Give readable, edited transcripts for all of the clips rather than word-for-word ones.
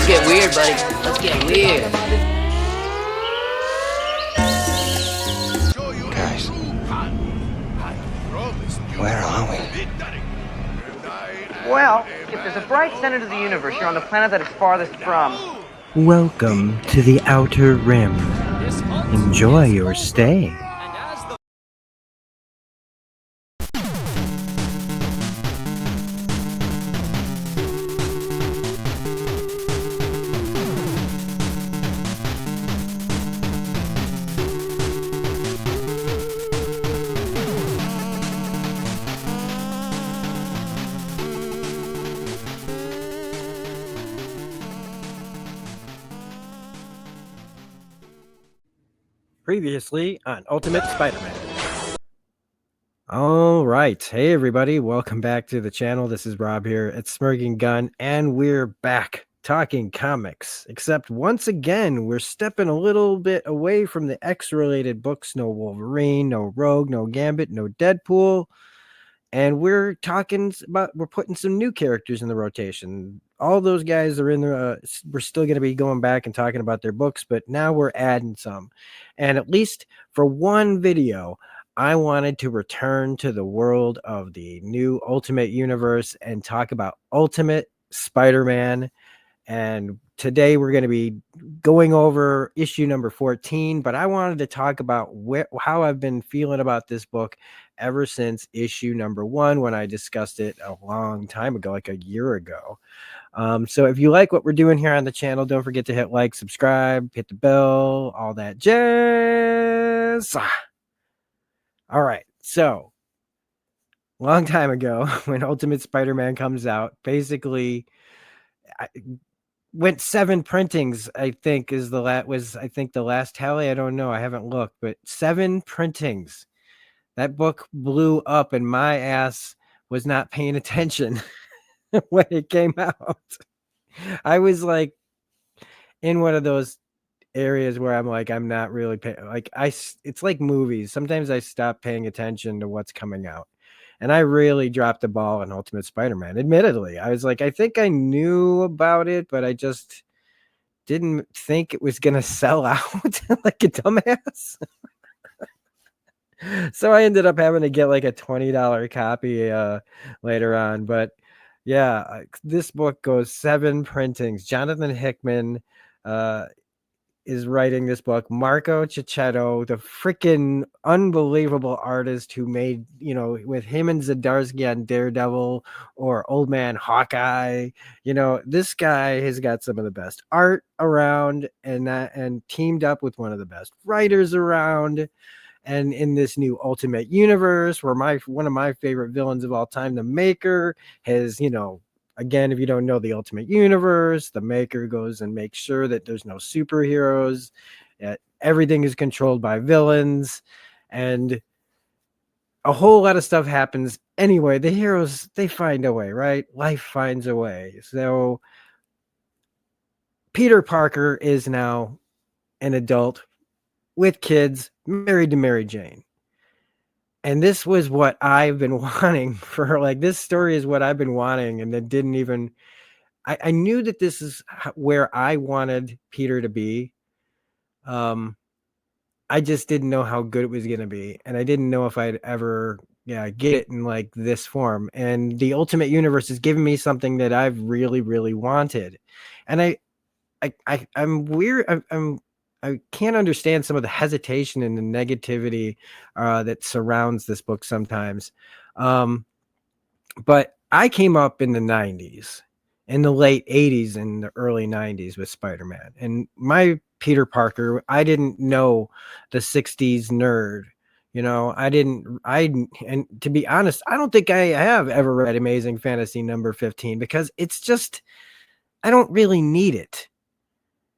Let's get weird, buddy. Let's get weird. Guys, where are we? Well, if there's a bright center to the universe, you're on the planet that it's farthest from. Welcome to the Outer Rim. Enjoy your stay. Previously on Ultimate Spider-Man. All right. Hey, everybody. Welcome back to the channel. This is Rob here at Smirking Gun, and we're back talking comics. Except once again, we're stepping a little bit away from the X-related books. No Wolverine, no Rogue, no Gambit, no Deadpool. And we're putting some new characters in the rotation. All those guys are in the, we're still going to be going back and talking about their books, but now we're adding some. And at least for one video, I wanted to return to the world of the new Ultimate Universe and talk about Ultimate Spider-Man. And today we're going to be going over issue number 14, but I wanted to talk about how I've been feeling about this book ever since issue number 1, when I discussed it a long time ago, like a year ago. So if you like what we're doing here on the channel, don't forget to hit like, subscribe, hit the bell, all that jazz. All right. So long time ago, when Ultimate Spider-Man comes out, basically went 7 printings, I think is the last tally. I don't know. I haven't looked, but 7 printings. That book blew up and my ass was not paying attention when it came out. I was like in one of those areas where I'm like, I'm not really paying, like it's like movies. Sometimes I stop paying attention to what's coming out. And I really dropped the ball on Ultimate Spider-Man. Admittedly, I was like, I think I knew about it, but I just didn't think it was going to sell out like a dumbass. So I ended up having to get like a $20 copy later on. But yeah, this book goes 7 printings. Jonathan Hickman is writing this book. Marco Cicchetto, the freaking unbelievable artist who made, with him and Zdarsky on Daredevil or Old Man Hawkeye, this guy has got some of the best art around and teamed up with one of the best writers around. And in this new Ultimate Universe, where one of my favorite villains of all time, the Maker, has, again, if you don't know the Ultimate Universe, the Maker goes and makes sure that there's no superheroes, that everything is controlled by villains, and a whole lot of stuff happens. Anyway, the heroes, they find a way, right? Life finds a way. So Peter Parker is now an adult with kids, married to Mary Jane. And this was what I've been wanting this story is what I've been wanting. And it didn't even, I knew that this is where I wanted Peter to be. I just didn't know how good it was going to be. And I didn't know if I'd ever get it in like this form. And the Ultimate Universe has given me something that I've really, really wanted. And I'm weird. I can't understand some of the hesitation and the negativity that surrounds this book sometimes. But I came up in the 90s, in the late 80s and the early 90s with Spider-Man. And my Peter Parker, I didn't know the 60s nerd. And to be honest, I don't think I have ever read Amazing Fantasy number 15 because it's just, I don't really need it.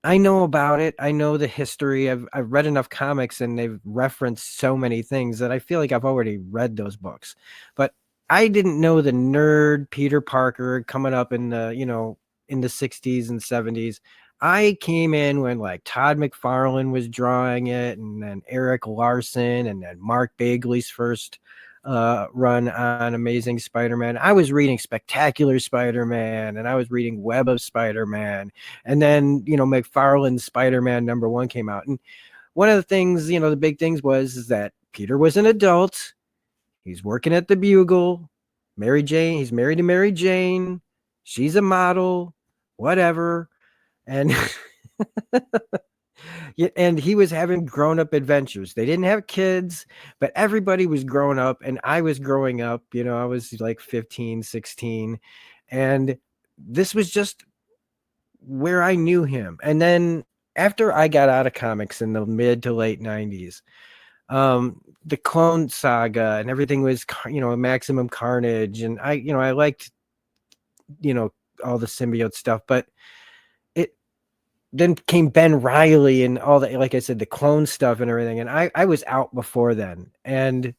I know about it. I know the history. I've read enough comics and they've referenced so many things that I feel like I've already read those books. But I didn't know the nerd Peter Parker coming up in the, in the 60s and 70s. I came in when like Todd McFarlane was drawing it, and then Eric Larson, and then Mark Bagley's first run on Amazing Spider-Man. I was reading Spectacular Spider-Man, and I was reading Web of Spider-Man, and then McFarlane's Spider-Man #1 came out, and one of the things, the big things is that Peter was an adult. He's working at the Bugle. Mary Jane, he's married to Mary Jane. She's a model, whatever. And and he was having grown-up adventures. They didn't have kids, but everybody was growing up, and I was growing up. I was like 15, 16, and this was just where I knew him. And then after I got out of comics in the mid to late 90s, the Clone Saga and everything was, Maximum Carnage, and I liked, all the symbiote stuff, but then came Ben Reilly and all that, like I said, the clone stuff and everything. And I was out before then. And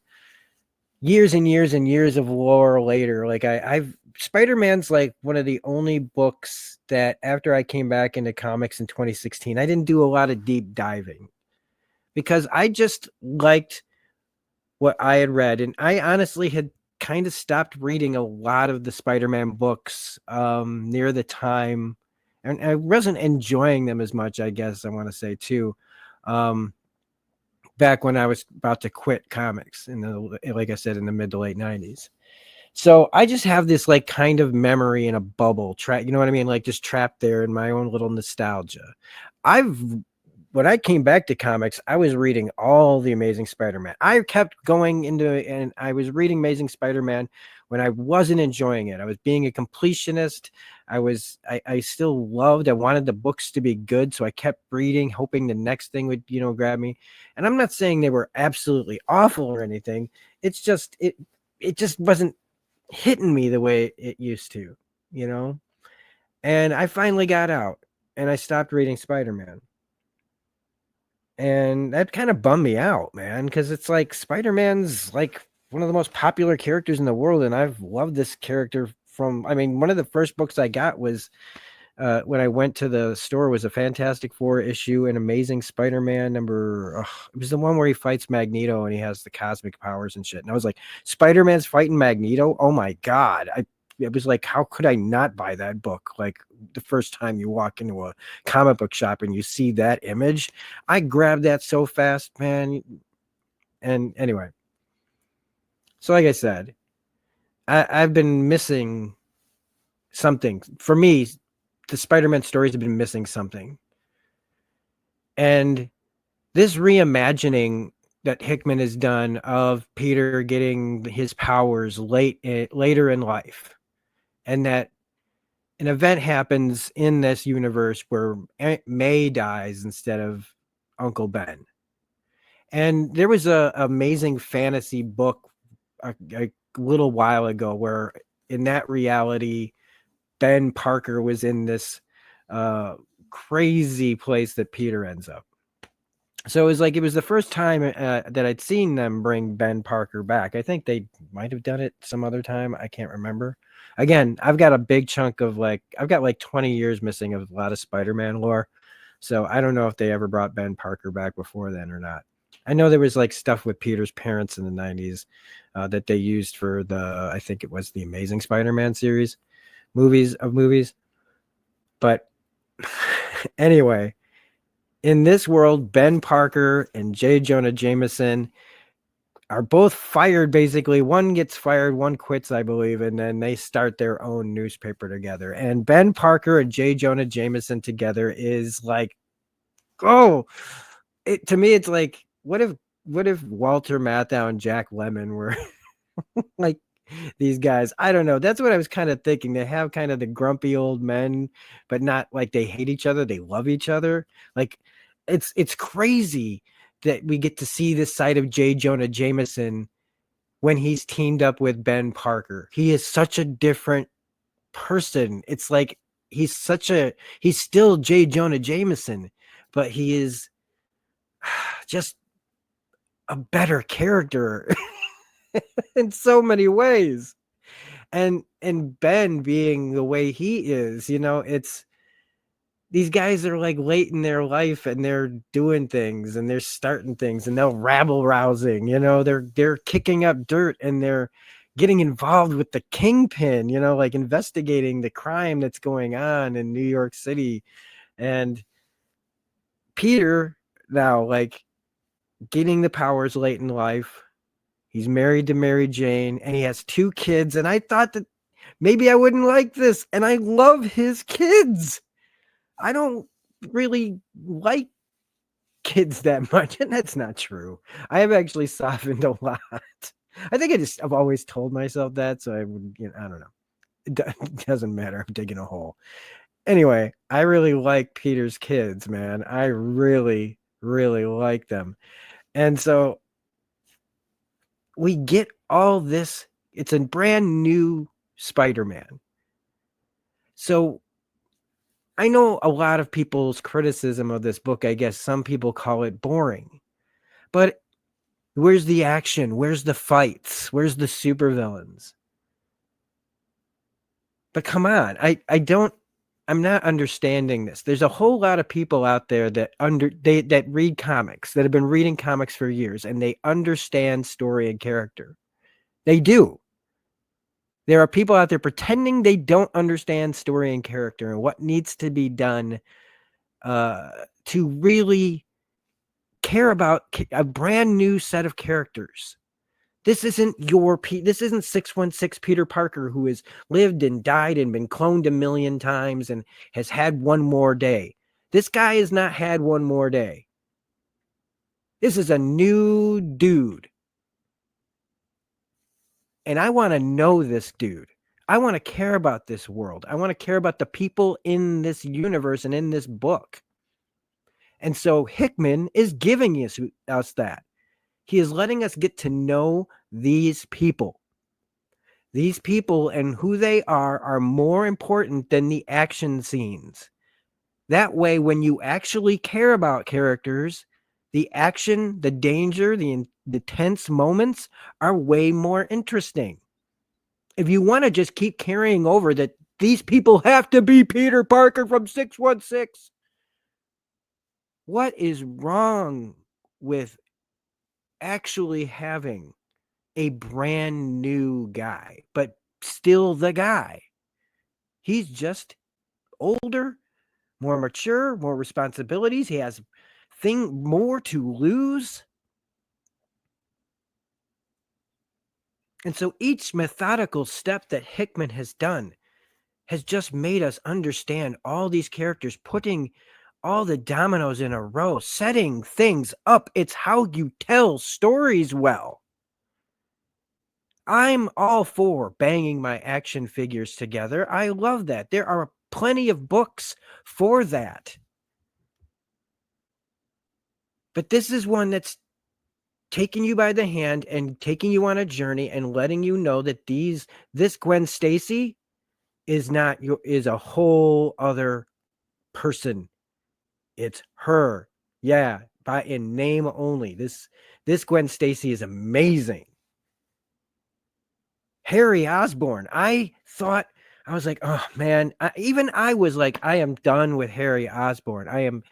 years and years and years of lore later, like I've Spider-Man's like one of the only books that after I came back into comics in 2016, I didn't do a lot of deep diving because I just liked what I had read. And I honestly had kind of stopped reading a lot of the Spider-Man books near the time, and I wasn't enjoying them as much, I guess I want to say too. Back when I was about to quit comics like I said, in the mid to late 90s. So I just have this like kind of memory in a bubble, you know what I mean? Like just trapped there in my own little nostalgia. When I came back to comics, I was reading all the Amazing Spider-Man. I kept going into it, and I was reading Amazing Spider-Man when I wasn't enjoying it. I was being a completionist. I still loved, I wanted the books to be good. So I kept reading, hoping the next thing would, grab me. And I'm not saying they were absolutely awful or anything. It's just, it just wasn't hitting me the way it used to, and I finally got out and I stopped reading Spider-Man. And that kind of bummed me out, man, because it's like Spider-Man's like one of the most popular characters in the world. And I've loved this character one of the first books I got was when I went to the store was a Fantastic Four issue, an Amazing Spider-Man number. It was the one where he fights Magneto and he has the cosmic powers and shit. And I was like, Spider-Man's fighting Magneto? Oh my God. It was like, how could I not buy that book? Like the first time you walk into a comic book shop and you see that image, I grabbed that so fast, man. And anyway, so like I said, I've been missing something. For me, the Spider-Man stories have been missing something. And this reimagining that Hickman has done of Peter getting his powers later in life, and that an event happens in this universe where Aunt May dies instead of Uncle Ben. And there was a amazing fantasy book a little while ago where in that reality, Ben Parker was in this crazy place that Peter ends up. So it was the first time that I'd seen them bring Ben Parker back. I think they might have done it some other time. I can't remember. Again, I've got a big chunk of I've got like 20 years missing of a lot of Spider-Man lore. So I don't know if they ever brought Ben Parker back before then or not. I know there was like stuff with Peter's parents in the 90s that they used for I think it was the Amazing Spider-Man series movies. But anyway, in this world, Ben Parker and J. Jonah Jameson are both fired. Basically, one gets fired, one quits, I believe, and then they start their own newspaper together. And Ben Parker and J. Jonah Jameson together is like, to me, it's like, what if Walter Matthau and Jack Lemmon were like these guys? I don't know. That's what I was kind of thinking. They have kind of the grumpy old men, but not like they hate each other. They love each other. Like it's crazy that we get to see this side of J. Jonah Jameson when he's teamed up with Ben Parker. He is such a different person. It's like he's still J. Jonah Jameson, but he is just a better character in so many ways. And Ben being the way he is, these guys are like late in their life and they're doing things and they're starting things and they're rabble rousing, they're kicking up dirt and they're getting involved with the kingpin, like investigating the crime that's going on in New York City. And Peter now, like, getting the powers late in life. He's married to Mary Jane and he has 2 kids. And I thought that maybe I wouldn't like this. And I love his kids. I don't really like kids that much. And that's not true. I have actually softened a lot. I think I've always told myself that. So I would, I don't know. It doesn't matter. I'm digging a hole. Anyway, I really like Peter's kids, man. I really, really like them. And so we get all this. It's a brand new Spider-Man. So I know a lot of people's criticism of this book. I guess some people call it boring. But where's the action? Where's the fights? Where's the supervillains? But come on, I'm not understanding this. There's a whole lot of people out there that that read comics, that have been reading comics for years, and they understand story and character. They do. There are people out there pretending they don't understand story and character and what needs to be done to really care about a brand new set of characters. This isn't 616 Peter Parker, who has lived and died and been cloned a million times and has had one more day. This guy has not had one more day. This is a new dude. And I want to know this dude. I want to care about this world. I want to care about the people in this universe and in this book. And so Hickman is giving us that. He is letting us get to know these people. These people and who they are more important than the action scenes. That way, when you actually care about characters, the action, the danger, the tense moments are way more interesting. If you want to just keep carrying over that these people have to be Peter Parker from 616, what is wrong with actually having a brand new guy, but still the guy? He's just older, more mature, more responsibilities. He has more to lose. And so each methodical step that Hickman has done has just made us understand all these characters, putting all the dominoes in a row, setting things up. It's how you tell stories well. I'm all for banging my action figures together. I love that. There are plenty of books for that. But this is one that's taking you by the hand and taking you on a journey and letting you know that this Gwen Stacy is a whole other person. It's her. Yeah, in name only. This Gwen Stacy is amazing. Harry Osborn. I was like, oh man, I was like, I am done with Harry Osborn.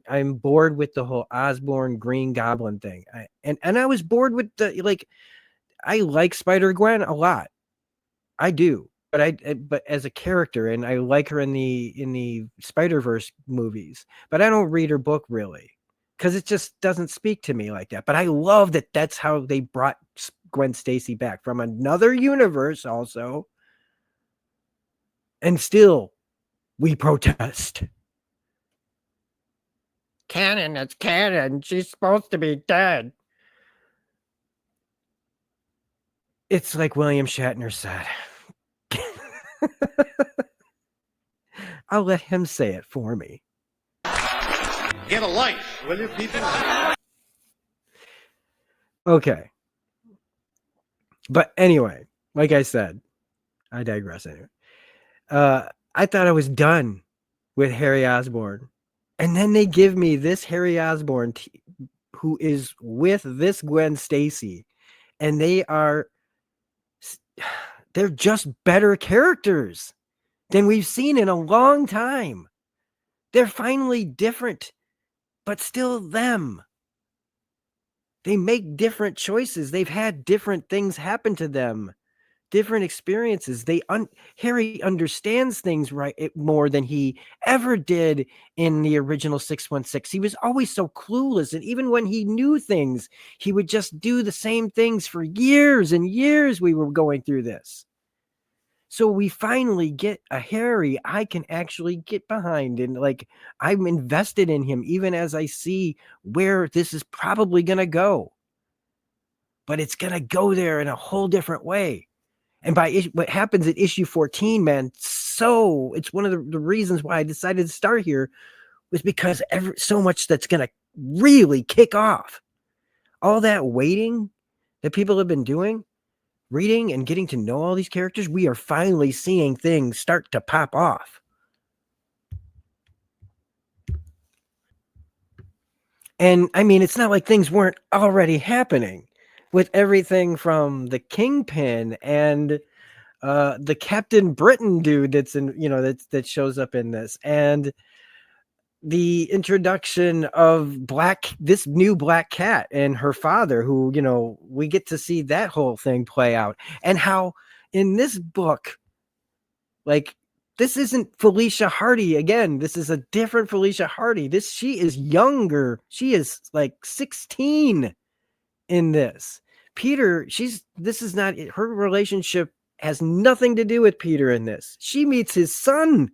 I'm bored with the whole Osborn Green Goblin thing. And I was bored with I like Spider-Gwen a lot. I do. But as a character, and I like her in the Spider-Verse movies, but I don't read her book really, because it just doesn't speak to me like that. But I love that that's how they brought Gwen Stacy back from another universe also. And still, we protest. Canon, it's canon. She's supposed to be dead. It's like William Shatner said. I'll let him say it for me. Get a life, will you, people? Okay. But anyway, like I said, I digress anyway. I thought I was done with Harry Osborn. And then they give me this Harry Osborn who is with this Gwen Stacy. And they're just better characters than we've seen in a long time. They're finally different, but still them. They make different choices. They've had different things happen to them, different experiences. Harry understands things more than he ever did in the original 616. He was always so clueless, and even when he knew things, he would just do the same things for years and years. We were going through this. So we finally get a Harry I can actually get behind, and like I'm invested in him even as I see where this is probably going to go. But it's going to go there in a whole different way. And what happens at issue 14, man, so it's one of the reasons why I decided to start here was because so much that's going to really kick off. All that waiting that people have been doing, reading and getting to know all these characters, we are finally seeing things start to pop off. And I mean, it's not like things weren't already happening with everything from the Kingpin and the Captain Britain dude that's in, that shows up in this, and the introduction of this new Black Cat and her father, who, we get to see that whole thing play out, and how in this book, like, this isn't Felicia Hardy again. This is a different Felicia Hardy. She is younger. She is like 16 in this. Peter, this is not her relationship, has nothing to do with Peter in this. She meets his son.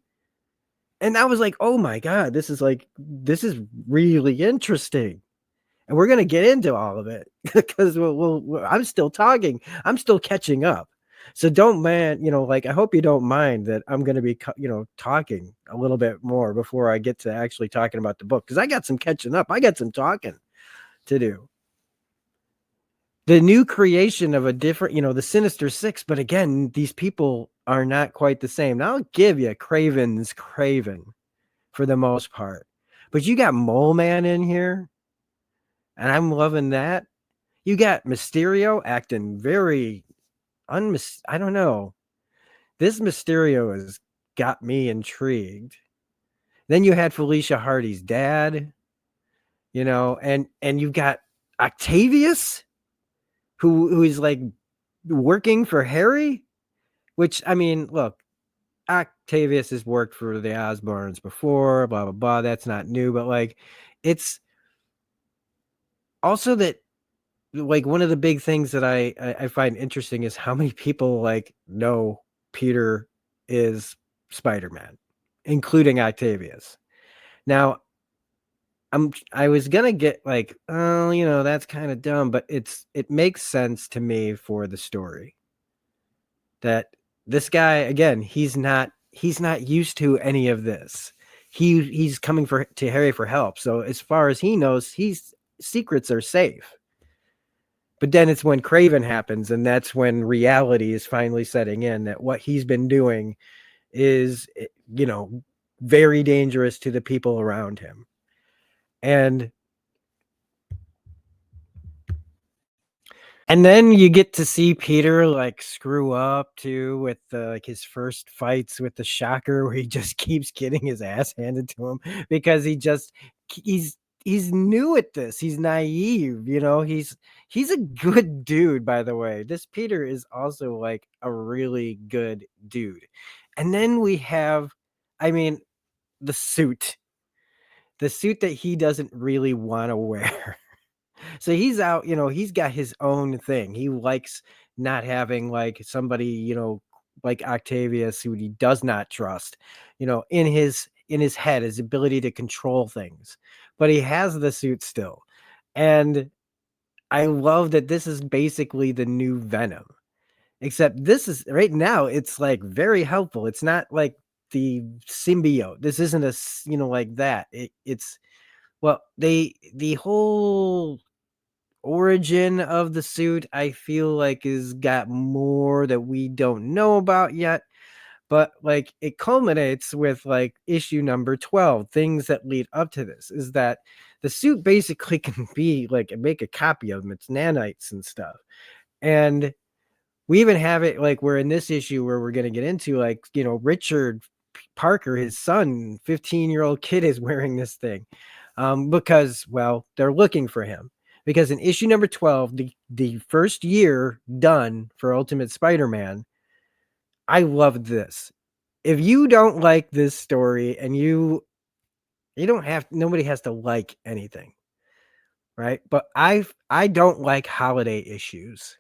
And I was like, oh my God, this is really interesting. And we're going to get into all of it because I'm still talking. I'm still catching up. So I hope you don't mind that I'm going to be, talking a little bit more before I get to actually talking about the book. Cause I got some catching up. I got some talking to do. The new creation of a different, the Sinister Six. But again, these people are not quite the same. Now I'll give you Craven's Craven for the most part. But you got Mole Man in here, and I'm loving that. You got Mysterio acting very I don't know. This Mysterio has got me intrigued. Then you had Felicia Hardy's dad, and you've got Octavius, who is like working for Harry, which, I mean, look, Octavius has worked for the Osborns before, blah, blah, blah. That's not new, but like, it's also that, like, one of the big things that I find interesting is how many people like know Peter is Spider-Man, including Octavius. Now, I was gonna get like, oh, that's kind of dumb, but it makes sense to me for the story that this guy, again, he's not used to any of this. He's coming to Harry for help. So as far as he knows, secrets are safe. But then it's when Craven happens, and that's when reality is finally setting in, that what he's been doing is, very dangerous to the people around him. And then you get to see Peter like screw up too with like his first fights with the Shocker, where he just keeps getting his ass handed to him because he's new at this. He's naive, he's a good dude, by the way. This Peter is also like a really good dude. And then we have, I mean, the suit that he doesn't really want to wear. So he's out, he's got his own thing. He likes not having like somebody, like Octavius, who he does not trust, in his head, his ability to control things. But he has the suit still. And I love that this is basically the new Venom. Except this is right now, it's like very helpful. It's not like the symbiote. This isn't like that. It's well, the whole origin of the suit, I feel like, is got more that we don't know about yet. But like, it culminates with like issue number 12. Things that lead up to this is that the suit basically can be like, make a copy of them. It's nanites and stuff. And we even have it like, we're in this issue where we're going to get into like, Richard Parker, his son, 15-year-old kid, is wearing this thing because, well, they're looking for him. Because in issue number 12, the first year done for Ultimate Spider-Man, I loved this. If you don't like this story, and you don't have, nobody has to like anything, right? But I don't like holiday issues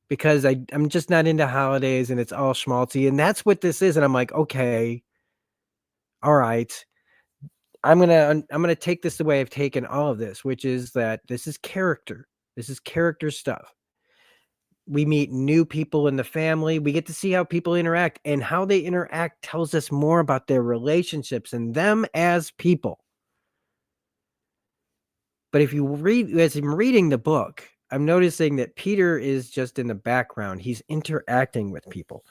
because I'm just not into holidays, and it's all schmaltzy, and that's what this is. And I'm like, okay, all right, I'm gonna take this the way I've taken all of this, which is that this is character. This is character stuff. We meet new people in the family. We get to see how people interact, and how they interact tells us more about their relationships and them as people. But if you read, as I'm reading the book, I'm noticing that Peter is just in the background. He's interacting with people.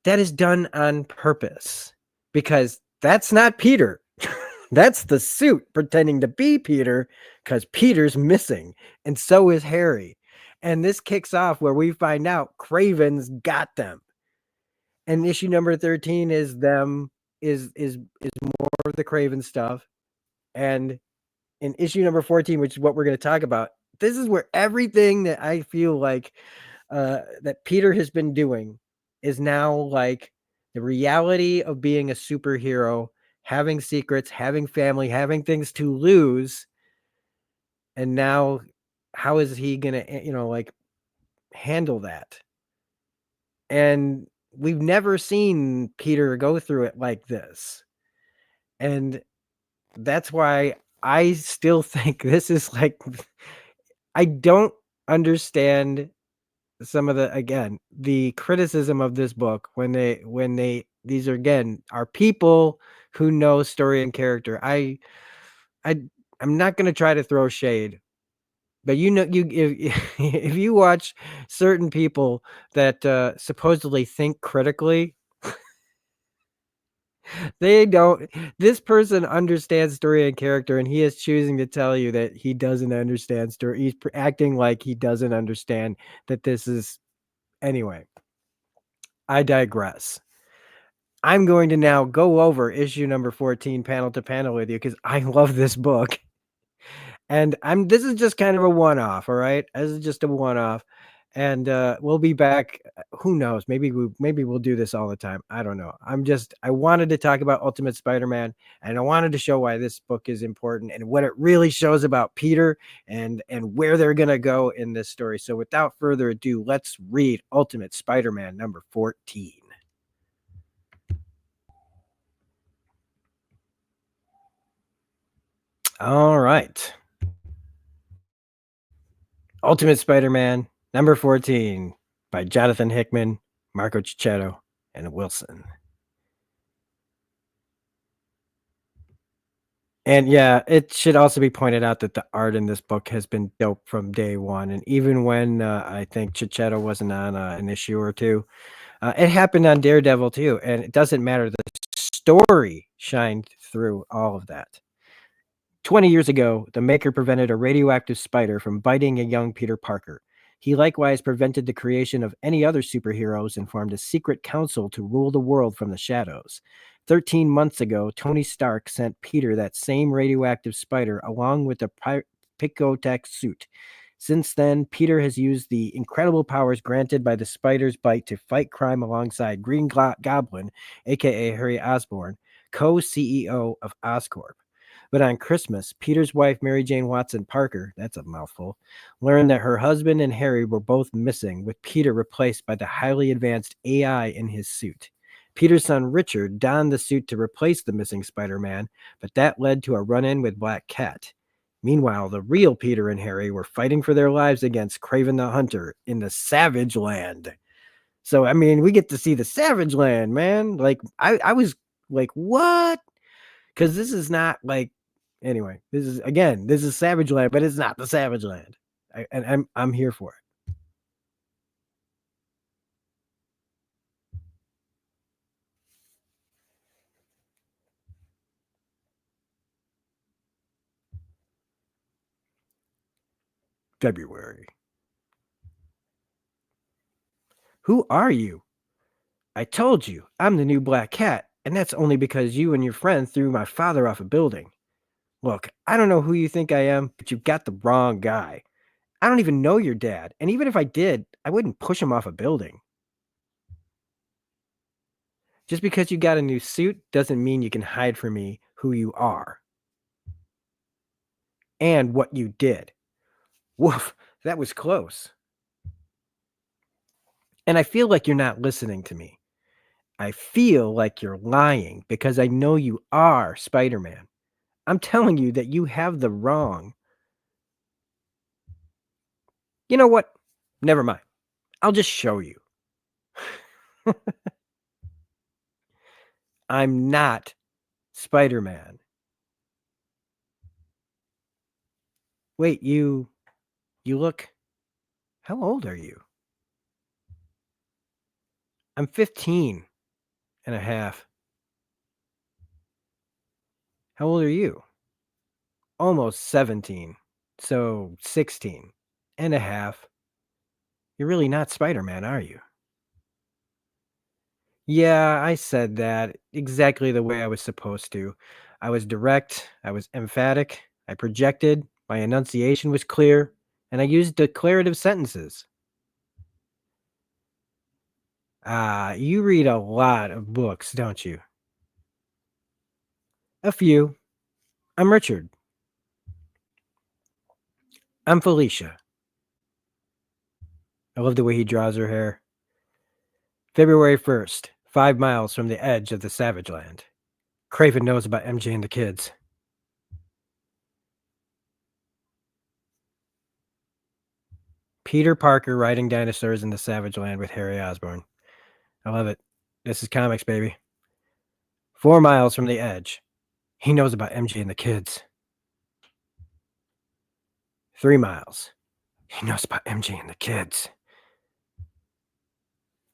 That is done on purpose because that's not Peter. That's the suit pretending to be Peter because Peter's missing, and so is Harry. And this kicks off where we find out Craven's got them. And issue number 13 is them is more of the Craven stuff. And in issue number 14, which is what we're going to talk about, this is where everything that I feel like that Peter has been doing is now like the reality of being a superhero, having secrets, having family, having things to lose. And now how is he going to, like, handle that? And we've never seen Peter go through it like this. And that's why I still think this is like, I don't understand some of the criticism of this book when these are, again, are people who know story and character. I'm not going to try to throw shade, but if you watch certain people that supposedly think critically, they don't. This person understands story and character, and he is choosing to tell you that he doesn't understand story. He's acting like he doesn't understand that this is. Anyway, I digress. I'm going to now go over issue number 14 panel to panel with you because I love this book. And this is just kind of a one-off, all right? This is just a one-off. And we'll be back. Who knows? Maybe we'll do this all the time. I don't know. I wanted to talk about Ultimate Spider-Man, and I wanted to show why this book is important and what it really shows about Peter and where they're gonna go in this story. So without further ado, let's read Ultimate Spider-Man number 14. All right. Ultimate Spider-Man number 14 by Jonathan Hickman, Marco Cicchetto, and Wilson. And yeah, it should also be pointed out that the art in this book has been dope from day one. And even when I think Cicchetto wasn't on an issue or two, it happened on Daredevil too. And it doesn't matter. The story shined through all of that. 20 years ago, the Maker prevented a radioactive spider from biting a young Peter Parker. He likewise prevented the creation of any other superheroes and formed a secret council to rule the world from the shadows. 13 months ago, Tony Stark sent Peter that same radioactive spider along with the Picotech suit. Since then, Peter has used the incredible powers granted by the spider's bite to fight crime alongside Green Goblin, aka Harry Osborn, co-CEO of Oscorp. But on Christmas, Peter's wife, Mary Jane Watson Parker, that's a mouthful, learned that her husband and Harry were both missing, with Peter replaced by the highly advanced AI in his suit. Peter's son Richard donned the suit to replace the missing Spider-Man, but that led to a run-in with Black Cat. Meanwhile, the real Peter and Harry were fighting for their lives against Kraven the Hunter in the Savage Land. So, I mean, we get to see the Savage Land, man. Like, I was like, what? Because this is not like, anyway, this is Savage Land, but it's not the Savage Land. I'm here for it. February. Who are you? I told you, I'm the new Black Cat. And that's only because you and your friend threw my father off a building. Look, I don't know who you think I am, but you've got the wrong guy. I don't even know your dad, and even if I did, I wouldn't push him off a building. Just because you got a new suit doesn't mean you can hide from me who you are and what you did. Woof, that was close. And I feel like you're not listening to me. I feel like you're lying because I know you are Spider-Man. I'm telling you that you have the wrong. You know what? Never mind. I'll just show you. I'm not Spider-Man. Wait, you look. How old are you? I'm 15 and a half. How old are you? Almost 17. So 16 and a half. You're really not Spider-Man, are you? Yeah, I said that exactly the way I was supposed to. I was direct, I was emphatic, I projected, my enunciation was clear, and I used declarative sentences. Ah, you read a lot of books, don't you? A few. I'm Richard. I'm Felicia. I love the way he draws her hair. February 1st, 5 miles from the edge of the Savage Land. Craven knows about MJ and the kids. Peter Parker riding dinosaurs in the Savage Land with Harry Osborn. I love it. This is comics, baby. 4 miles from the edge. He knows about MJ and the kids. 3 miles. He knows about MJ and the kids.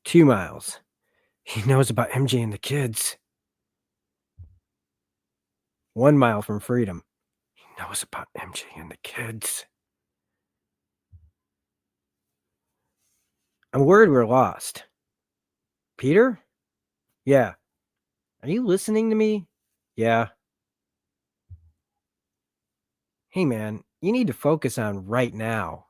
2 miles. He knows about MJ and the kids. 1 mile from freedom. He knows about MJ and the kids. I'm worried we're lost. Peter? Yeah. Are you listening to me? Yeah. Hey, man, you need to focus on right now.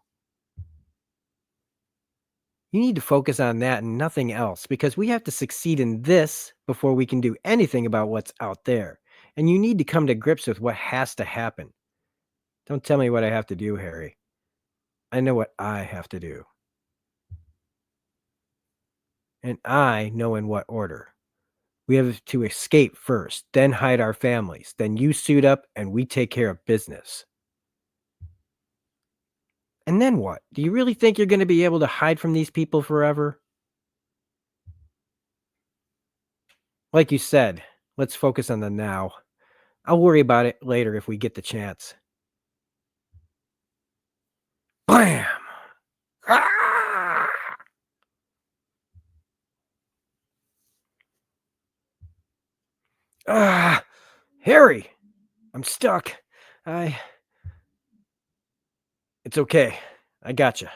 You need to focus on that and nothing else because we have to succeed in this before we can do anything about what's out there. And you need to come to grips with what has to happen. Don't tell me what I have to do, Harry. I know what I have to do. And I know in what order. We have to escape first, then hide our families. Then you suit up and we take care of business. And then what? Do you really think you're going to be able to hide from these people forever? Like you said, let's focus on the now. I'll worry about it later if we get the chance. Blam! Ah! Ah! Harry! I'm stuck. It's okay. I gotcha.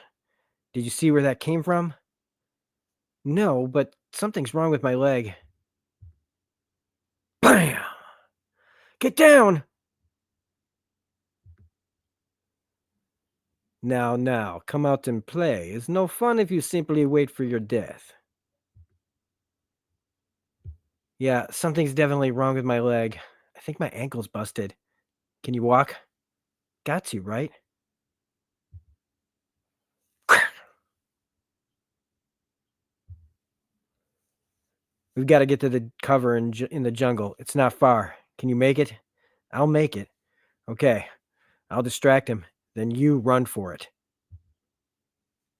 Did you see where that came from? No, but something's wrong with my leg. Bam! Get down! Now, come out and play. It's no fun if you simply wait for your death. Yeah, something's definitely wrong with my leg. I think my ankle's busted. Can you walk? Got to, right? We've got to get to the cover in the jungle. It's not far. Can you make it? I'll make it. Okay. I'll distract him. Then you run for it.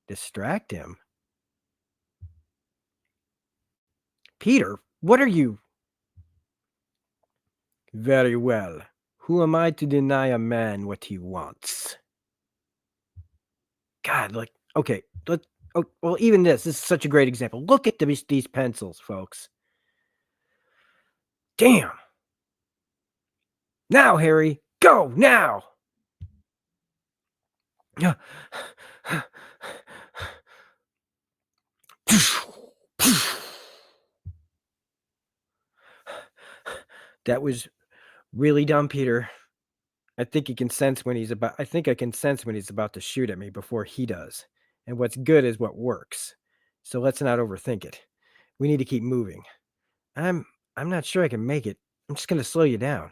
Distract him? Peter, what are you? Very well. Who am I to deny a man what he wants? God, like, okay, well, even this is such a great example. Look at these pencils, folks. Damn. Now, Harry, go now. That was really dumb, Peter. I think I can sense when he's about to shoot at me before he does. And what's good is what works. So let's not overthink it. We need to keep moving. I'm I'm not sure I can make it. I'm just going to slow you down.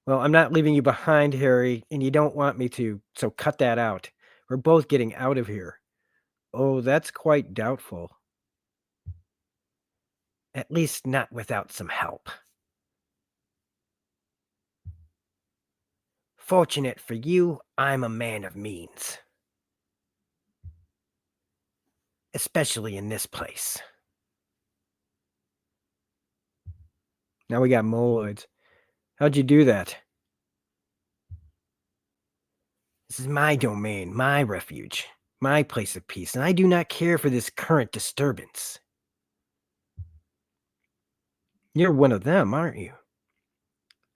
Well, I'm not leaving you behind, Harry, and you don't want me to, so cut that out. We're both getting out of here. Oh, that's quite doubtful. At least not without some help. Fortunate for you, I'm a man of means. Especially in this place. Now we got moloids. How'd you do that? This is my domain, my refuge, my place of peace, and I do not care for this current disturbance. You're one of them, aren't you?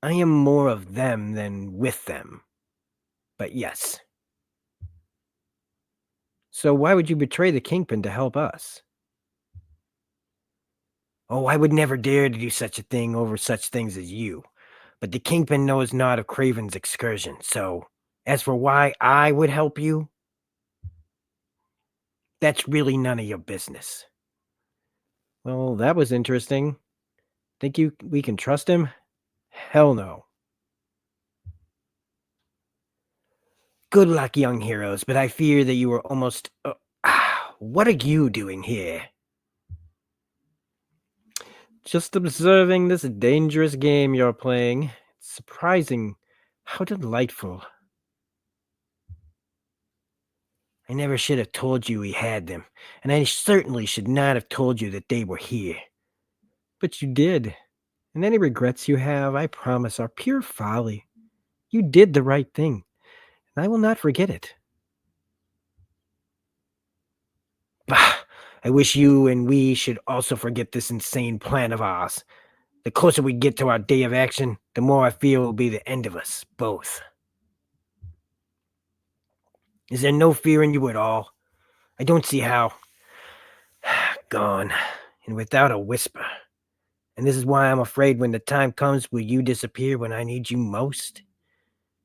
I am more of them than with them. But yes. So why would you betray the Kingpin to help us? Oh, I would never dare to do such a thing over such things as you. But the Kingpin knows not of Craven's excursion, so as for why I would help you, that's really none of your business. Well, that was interesting. Think we can trust him? Hell no. Good luck, young heroes, but I fear that you are almost... what are you doing here? Just observing this dangerous game you're playing. It's surprising. How delightful. I never should have told you we had them, and I certainly should not have told you that they were here. But you did, and any regrets you have, I promise, are pure folly. You did the right thing, and I will not forget it. Bah! I wish you and we should also forget this insane plan of ours. The closer we get to our day of action, the more I fear it will be the end of us, both. Is there no fear in you at all? I don't see how. Gone, and without a whisper. And this is why I'm afraid when the time comes, will you disappear when I need you most?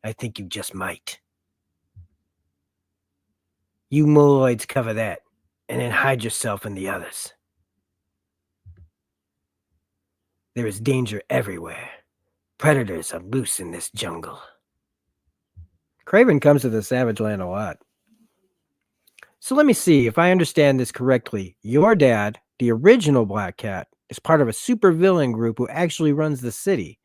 I think you just might. You moloids cover that, and then hide yourself and the others. There is danger everywhere. Predators are loose in this jungle. Craven comes to the Savage Land a lot. So let me see if I understand this correctly. Your dad, the original Black Cat, is part of a supervillain group who actually runs the city.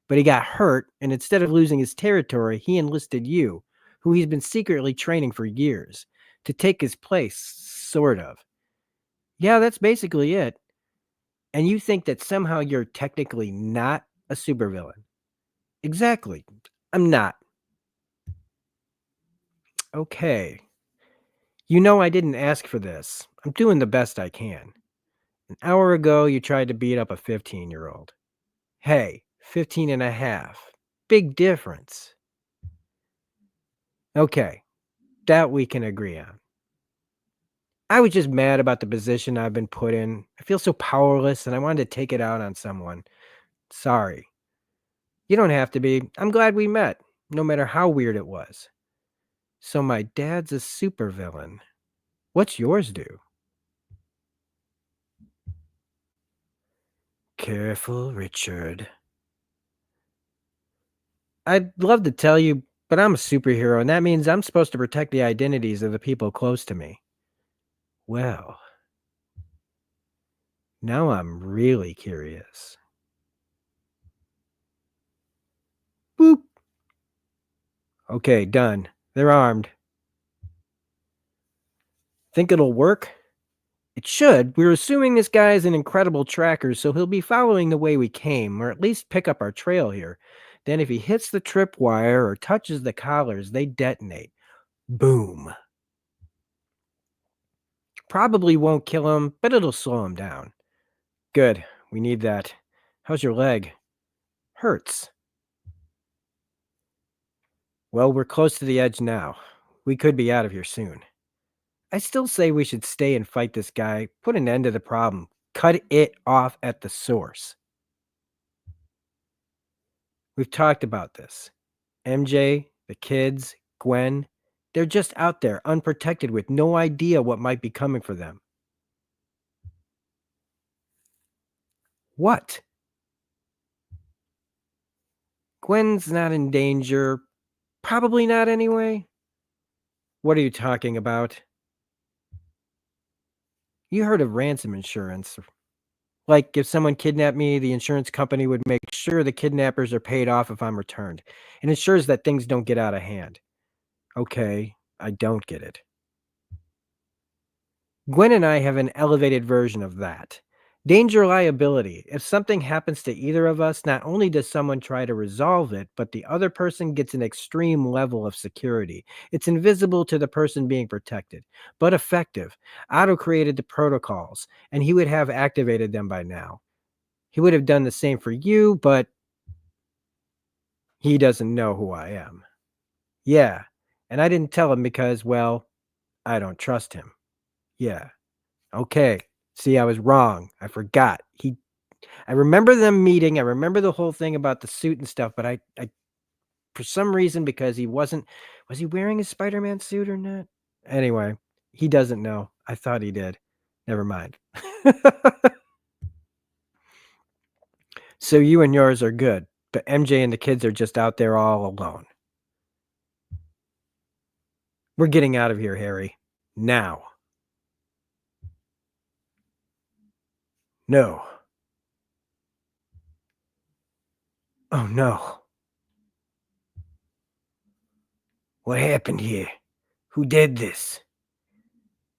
But he got hurt, and instead of losing his territory, he enlisted you, who he's been secretly training for years, to take his place, sort of. Yeah, that's basically it. And you think that somehow you're technically not a supervillain. Exactly. I'm not. Okay. You know I didn't ask for this. I'm doing the best I can. An hour ago, you tried to beat up a 15-year-old. Hey, 15 and a half. Big difference. Okay, that we can agree on. I was just mad about the position I've been put in. I feel so powerless and I wanted to take it out on someone. Sorry. You don't have to be. I'm glad we met, no matter how weird it was. So my dad's a supervillain. What's yours do? Careful, Richard. I'd love to tell you, but I'm a superhero, and that means I'm supposed to protect the identities of the people close to me. Well, now I'm really curious. Boop. Okay, done. They're armed. Think it'll work? It should. We're assuming this guy is an incredible tracker, so he'll be following the way we came, or at least pick up our trail here. Then if he hits the tripwire or touches the collars, they detonate. Boom. Probably won't kill him, but it'll slow him down. Good. We need that. How's your leg? Hurts. Well, we're close to the edge now. We could be out of here soon. I still say we should stay and fight this guy, put an end to the problem, cut it off at the source. We've talked about this. MJ, the kids, Gwen, they're just out there unprotected with no idea what might be coming for them. What? Gwen's not in danger. Probably not anyway. What are you talking about? You heard of ransom insurance. Like, if someone kidnapped me, the insurance company would make sure the kidnappers are paid off if I'm returned. It ensures that things don't get out of hand. Okay, I don't get it. Gwen and I have an elevated version of that. Danger liability. If something happens to either of us, not only does someone try to resolve it, but the other person gets an extreme level of security. It's invisible to the person being protected, but effective. Otto created the protocols, and he would have activated them by now. He would have done the same for you, but he doesn't know who I am. Yeah, and I didn't tell him because, well, I don't trust him. Yeah. Okay. See, I was wrong. I forgot. I remember them meeting. I remember the whole thing about the suit and stuff, but I for some reason, because was he wearing his Spider-Man suit or not? Anyway, he doesn't know. I thought he did. Never mind. So you and yours are good, but MJ and the kids are just out there all alone. We're getting out of here, Harry. Now. No. Oh no. What happened here? Who did this?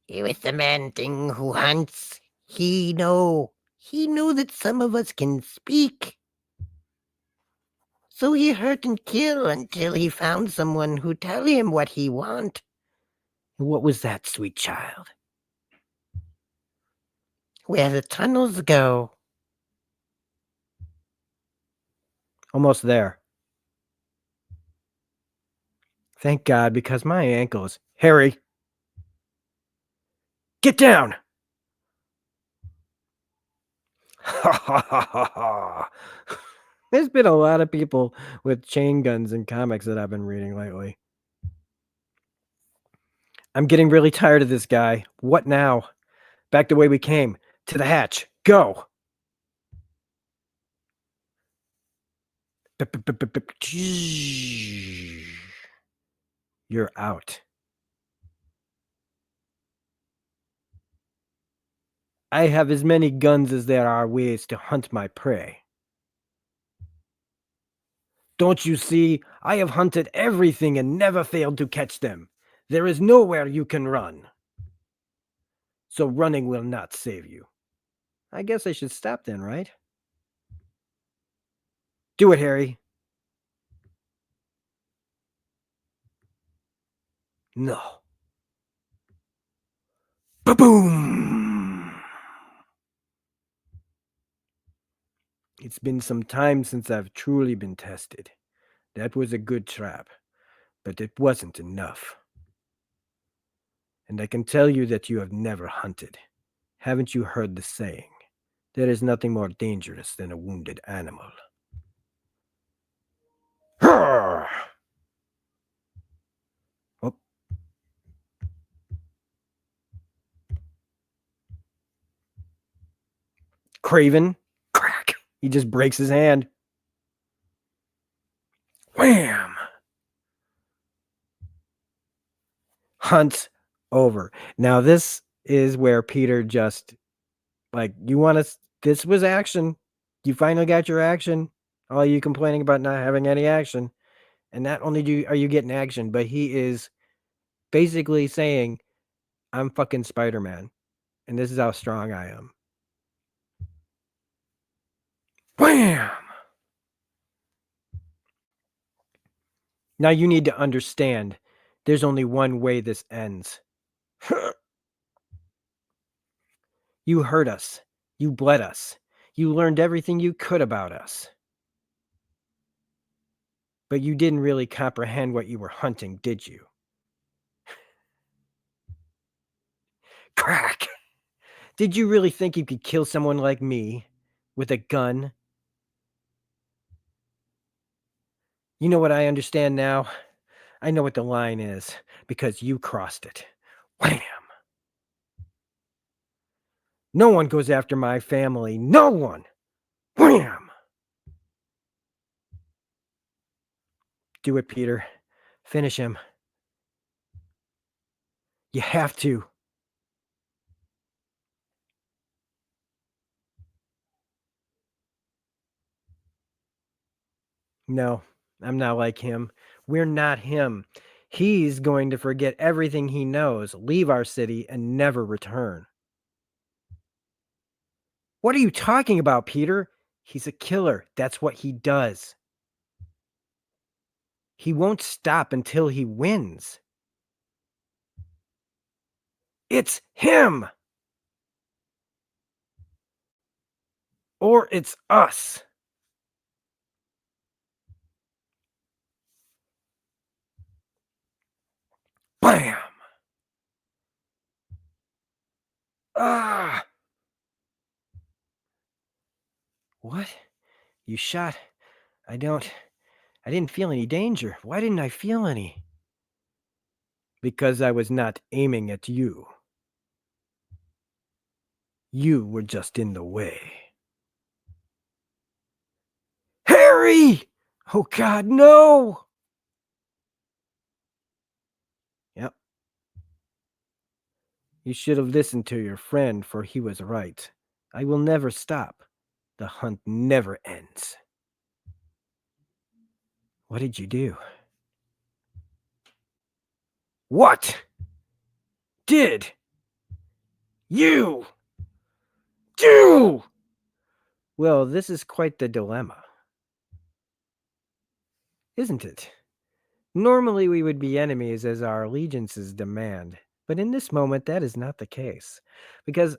It was the man thing who hunts. He knew that some of us can speak. So he hurt and kill until he found someone who tell him what he want. What was that, sweet child? Where the tunnels go. Almost there. Thank God, because my ankles. Harry! Get down! Ha ha ha ha ha. There's been a lot of people with chain guns in comics that I've been reading lately. I'm getting really tired of this guy. What now? Back the way we came. To the hatch. Go! You're out. I have as many guns as there are ways to hunt my prey. Don't you see? I have hunted everything and never failed to catch them. There is nowhere you can run. So running will not save you. I guess I should stop then, right? Do it, Harry. No. Ba-boom! It's been some time since I've truly been tested. That was a good trap, but it wasn't enough. And I can tell you that you have never hunted. Haven't you heard the saying? There is nothing more dangerous than a wounded animal. Oh. Craven. Crack. He just breaks his hand. Wham! Hunt's over. Now this is where Peter just you want to. This was action. You finally got your action. All you complaining about not having any action, and not only are you getting action, but he is basically saying, "I'm fucking Spider-Man, and this is how strong I am." Wham! Now you need to understand. There's only one way this ends. You hurt us. You bled us. You learned everything you could about us. But you didn't really comprehend what you were hunting, did you? Crack! Did you really think you could kill someone like me with a gun? You know what I understand now? I know what the line is because you crossed it. Wham! No one goes after my family. No one. Wham! Do it, Peter. Finish him. You have to. No, I'm not like him. We're not him. He's going to forget everything he knows, leave our city, and never return. What are you talking about, Peter? He's a killer. That's what he does. He won't stop until he wins. It's him! Or it's us. Bam! Ah! What? You shot? I didn't feel any danger. Why didn't I feel any? Because I was not aiming at you. You were just in the way. Harry! Oh God, no! Yep. You should have listened to your friend, for he was right. I will never stop. The hunt never ends. What did you do? What did you do? Well, this is quite the dilemma, isn't it? Normally we would be enemies as our allegiances demand, but in this moment that is not the case, because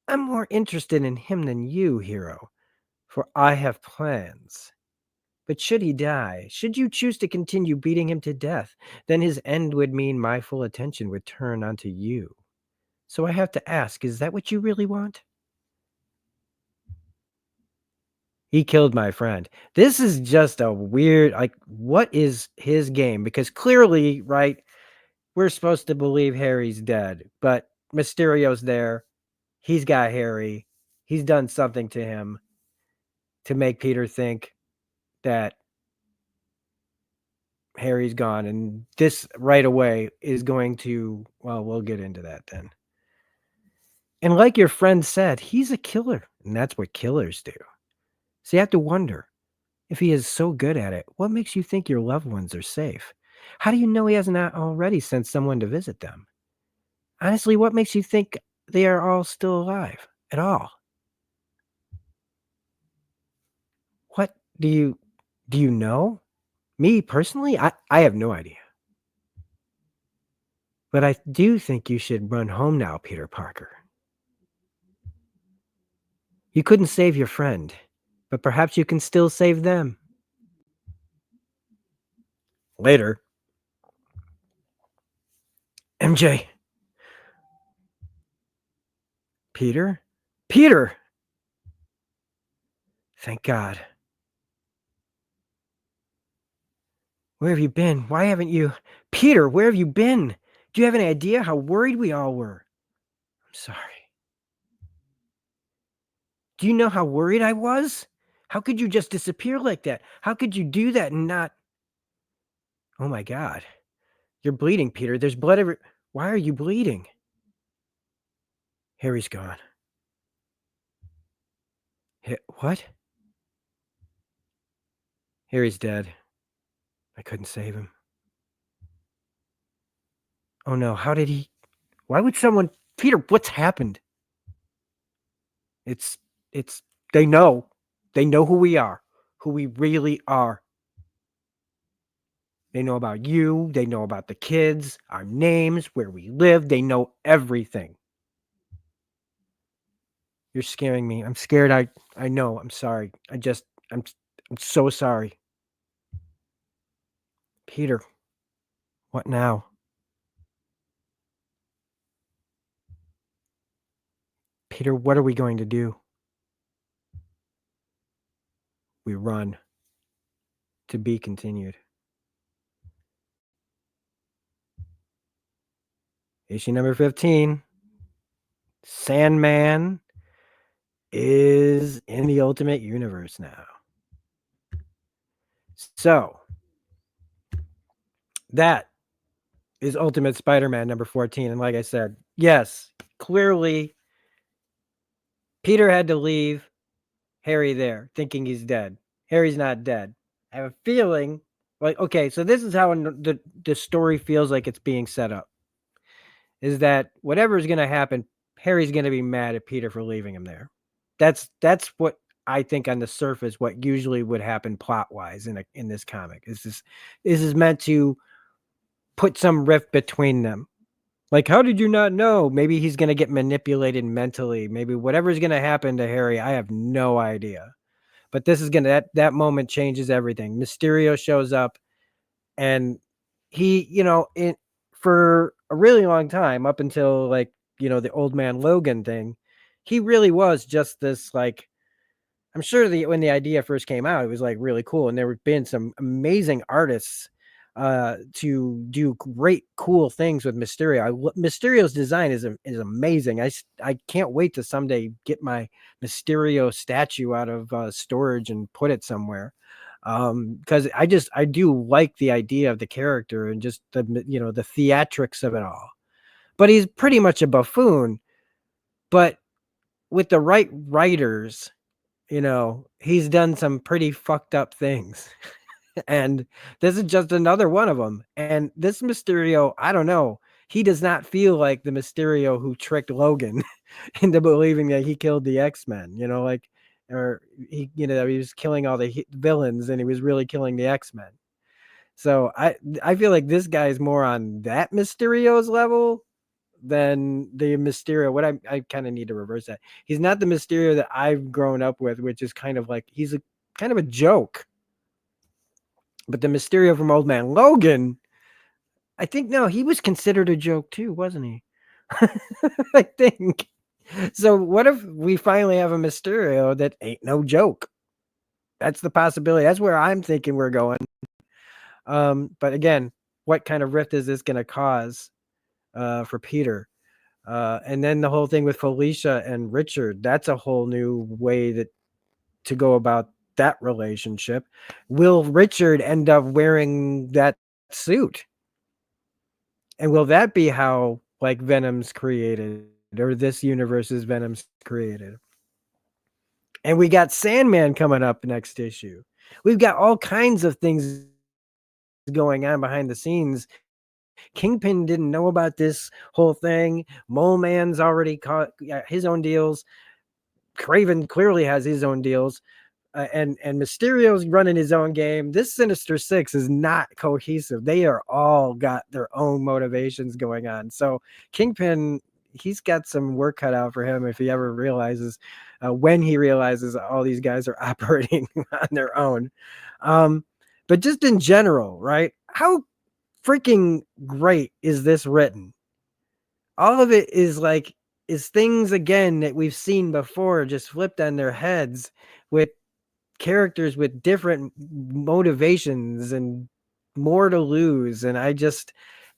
I'm more interested in him than you, hero, for I have plans. But should he die, should you choose to continue beating him to death, then his end would mean my full attention would turn onto you. So I have to ask, is that what you really want? He killed my friend. This is just a weird, like, what is his game? Because clearly, right, we're supposed to believe Harry's dead, but Mysterio's there. He's got Harry. He's done something to him to make Peter think that Harry's gone. And this right away is going to, well, we'll get into that then. And like your friend said, he's a killer, and that's what killers do. So you have to wonder, if he is so good at it, what makes you think your loved ones are safe? How do you know he has not already sent someone to visit them? Honestly, what makes you think they are all still alive at all? What do you know? Me personally, I have no idea. But I do think you should run home now, Peter Parker. You couldn't save your friend, but perhaps you can still save them. Later. MJ. Peter? Peter! Thank God. Where have you been? Why haven't you? Peter, where have you been? Do you have any idea how worried we all were? I'm sorry. Do you know how worried I was? How could you just disappear like that? How could you do that and not? Oh my God. You're bleeding, Peter. There's blood every. Why are you bleeding? Harry's gone. What? Harry's dead. I couldn't save him. Oh no, how did he? Why would someone. Peter, what's happened? It's. It's. They know. They know who we are, who we really are. They know about you. They know about the kids, our names, where we live. They know everything. You're scaring me. I'm scared. I know. I'm sorry. I'm so sorry. Peter, what now? Peter, what are we going to do? We run. To be continued. Issue number 15. Sandman is in the Ultimate Universe now. So that is Ultimate Spider-Man number 14. And like I said, yes, clearly Peter had to leave Harry there thinking he's dead. Harry's not dead. I have a feeling like, okay, so this is how the story feels like it's being set up. Is that whatever is going to happen, Harry's going to be mad at Peter for leaving him there. That's what I think on the surface what usually would happen plot wise in this comic. This is meant to put some rift between them. Like, how did you not know? Maybe he's going to get manipulated mentally. Maybe whatever's going to happen to Harry, I have no idea. But this is going to that moment changes everything. Mysterio shows up, and he, for a really long time, up until like, the Old Man Logan thing, he really was just this, like, I'm sure when the idea first came out, it was like really cool. And there have been some amazing artists to do great, cool things with Mysterio. Mysterio's design is amazing. I can't wait to someday get my Mysterio statue out of storage and put it somewhere. Because I do like the idea of the character and just the theatrics of it all. But he's pretty much a buffoon. But with the right writers, he's done some pretty fucked up things. And this is just another one of them. And this Mysterio, I don't know. He does not feel like the Mysterio who tricked Logan into believing that he killed the X-Men, or he was killing all the villains and he was really killing the X-Men. So I feel like this guy is more on that Mysterio's level than the Mysterio. What I kind of need to reverse that. He's not the Mysterio that I've grown up with, which is kind of like he's a kind of a joke. But the Mysterio from Old Man Logan, I think no, he was considered a joke too, wasn't he? I think. So what if we finally have a Mysterio that ain't no joke? That's the possibility. That's where I'm thinking we're going. But again, what kind of rift is this going to cause for Peter? And then the whole thing with Felicia and Richard, that's a whole new way to go about that relationship. Will Richard end up wearing that suit? And will that be how like Venom's created, or this universe's Venom's created? And we got Sandman coming up next issue. We've got all kinds of things going on behind the scenes. Kingpin didn't know about this whole thing. Mole Man's already caught his own deals. Craven clearly has his own deals. And Mysterio's running his own game. This Sinister Six is not cohesive. They are all got their own motivations going on. So Kingpin, he's got some work cut out for him if he ever realizes, when he realizes all these guys are operating on their own. But just in general, right? How freaking great is this written? All of it is things again that we've seen before, just flipped on their heads with characters with different motivations and more to lose. And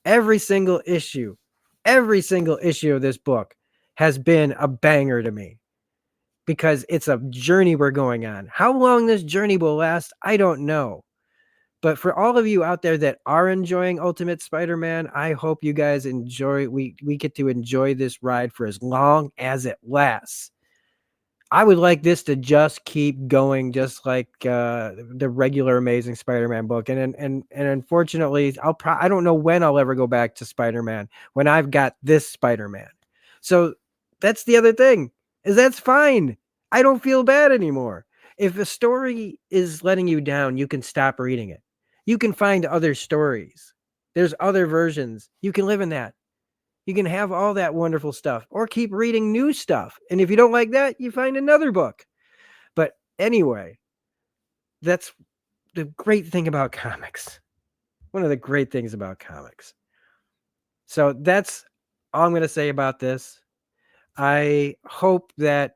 every single issue of this book has been a banger to me because it's a journey we're going on. How long this journey will last, I don't know. But for all of you out there that are enjoying Ultimate Spider-Man, I hope you guys enjoy. We get to enjoy this ride for as long as it lasts. I would like this to just keep going, just like the regular Amazing Spider-Man book. And unfortunately, I don't know when I'll ever go back to Spider-Man when I've got this Spider-Man. So that's the other thing, is that's fine. I don't feel bad anymore. If a story is letting you down, you can stop reading it. You can find other stories. There's other versions. You can live in that. You can have all that wonderful stuff or keep reading new stuff. And if you don't like that, you find another book. But anyway, that's the great thing about comics. One of the great things about comics. So that's all I'm going to say about this. I hope that